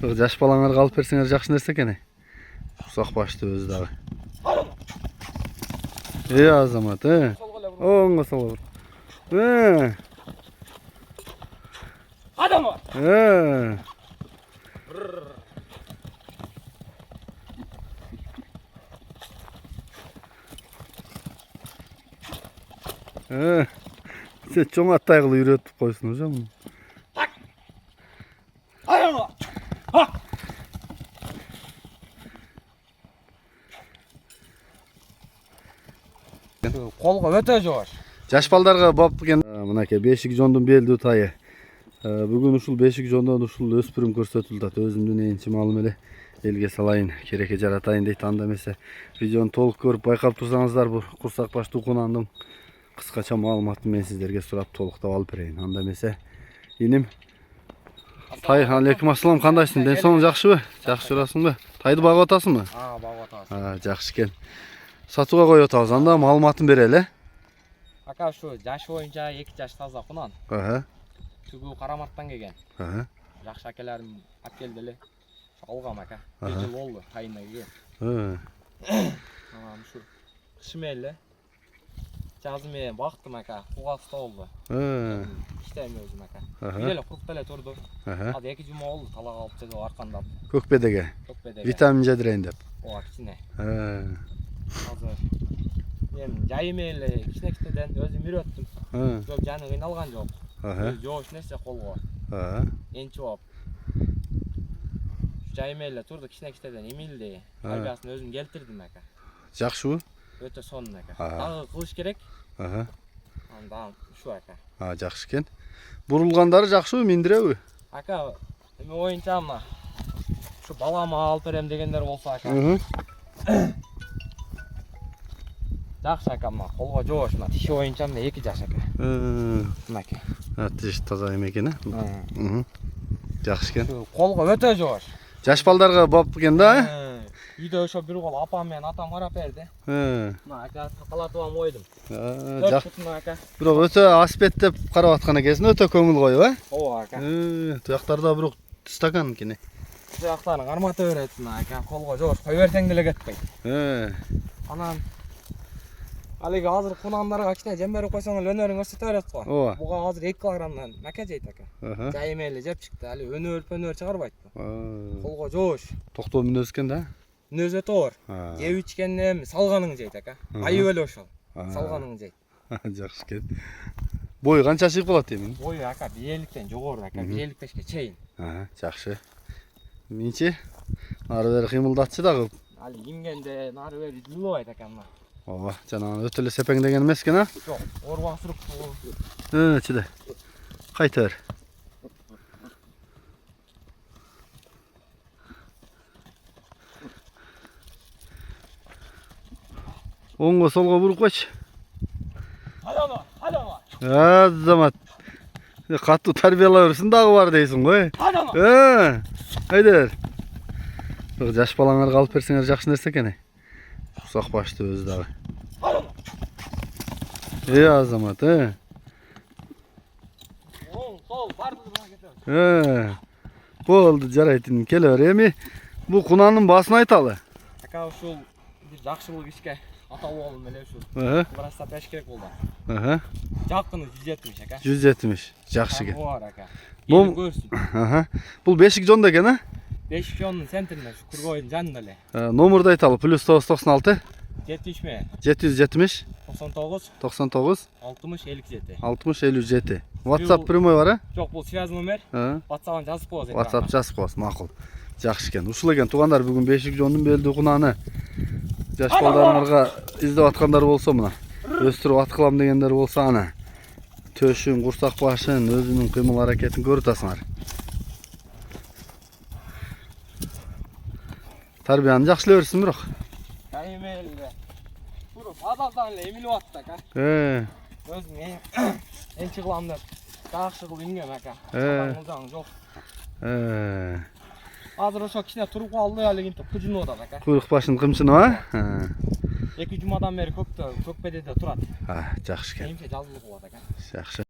Жаш балаңарга алып берсеңер жакшы нерсе экен. Курсак башты өзү дагы. Азамат, оңго солго. Адам. Sen çoğun atay kılı yürütüp koysun hocam. Adam. Kolga öte жаш. Жаш балдарга бап экен. Мынакей бешик жондун белдүү тайы. Бүгүн ушул бешик жондон ушул өспүрүм көрсөтүлүп атат. Өзүмдүн энчи малым эле элге салайын, керекке жаратайын дейт. Анда эмесе видеону толук көрүп байкап турсаңыздар, бул курсак башты укунандын кыскача маалыматын мен сиздерге сурап толуктап алып берейин. Анда эмесе иним тай, алейкум ассалам, кандайсың? Ден соң жакшыбы? Жакшы жүрасыңбы? Тайды багып атасыңбы? Багып атабыз. Жакшы экен. Сатууга коюп атабыз. Анда маалыматын берели. Ака ушу жаш боюнча 2 жаш таза кунан. Түгүү Караматтан келген. Жакшы акелерим алып келди эле. Алгам ака. 1 жыл болду тайына келген. Ушу кышмеле. Жазы менен бактым ака. Кугаста болду. Иштейм өзүм ака. Бир эле куруп эле турду. Азыр 2 жума болду талак алып жүрүп аркандап. Көкпедеге. Витамин жедирейин деп. Ооба, кичине. Азыр мен жайым эле кичинекчеден өзүм үйрөттүм. Жок, жаны кыйналган жок. Жоош нерсе колго. Энчи болуп. Жайым эле турду, кичинекчеден эмилди. Тарбиясын өзүм келтирдим ака. Жакшыбы? Өтө сонун ака. Дагы кылыш керек. Анда ушу ака. Жакшы экен. Бурулгандары жакшыбы, миндиреби? Ака, эми оюнча мына ушу балама алып берем дегендер болсо ака. Жакшы ака, мына колго жоош, мына тиши боюнча мына 2 жаш ака. Мынакей. Тиш таза эме экен, Жакшы экен. Колго өтө жоош. Жаш балдарга бап экен да? Үйдө ошо бир кол апам менен атам карап берди. Мына ака такалатып алып койдум. Жакшы ака. Бирок өтө аспеттеп карап аткан экенсиң, өтө көңүл коюп, Ооба ака. Туяктарда бирок стакан экен. Туяктарын кармата берет мына ака, колго жоош, кой берсең деле кетпейт. Анан алиги азыр кунандарга кичине жем берип койсоң эле өнөрүң өсөтө берет го. Буга азыр 2 килограммдан маке жейт ака. Жайым эле жеп чыкты, али өнөр чыгарбайт. Колго жоош. Токтоо мүнөз экен да? Мүнөз өтө оор. Жеп ичкенден салганың жейт ака. Айып эле ошол. Салганың жейт. Жакшы экен. Бою канча чыгып калат эми? Бою ака 1.50-тен жогору ака, 1.55-ке чейин. Жакшы. Минчи ары бери кыймылдатчы дагы. Али имгенде нары бери жылбайт ака мына. Ооба, жана өтө эле сепеңдеген эмес экен, Жок, оорбак сүрүп. Чыда. Кайта бер. Оңго солго буруп койчу. Адама. Азамат. Катуу тарбиялай берсин дагы бар дейсиң го. Айдер. Жаш балаңарга алып берсеңер жакшы нерсе экен. Курсак башты өзү дагы. Азамат, Сол, барды болду, жарайт, келе бер. Эми бул кунанын баасын айталы. Ака ушул бир жакшылык ишке аталып болдум эле ушул. Бираса пеш керек болду. Жакыны 170 ака. 170, жакшы экен. Бар ака. Бул көрсүн. Бул бешик жондо экен, Бешик жондун центринде, Кургойдун жанында эле. Номурду айталы, +996 770 99 60 57. WhatsApp прямой бар, Жок, бул связь номер. WhatsApp'ан жазып коебуз. WhatsApp жазып коебуз, макул. Жакшы экен. Ушул экен туугандар, бүгүн бешик жондун белдүү кунаны жаш балдарыңарга издеп аткандар болсо, мына өстүрүп аткылам дегендер болсо, ана төшүн, курсак башын, өзүнүн кыймыл аракетин көрүп атасыңар. Тарбияны жакшылай берсин бирок. Эле. Туруп адалдан эле эмилип атты ака. Өзүм энчи кылам деп жакшы кылып ингем ака. Мылжаң жок. Азыр ошо кичине туруп калды, алигинтип кыжынып атат ака. Куйрук башын кымчынып, 2 жумадан бери көкпедеде турат. Жакшы экен. Эмче жалгыз болот ака. Жакшы.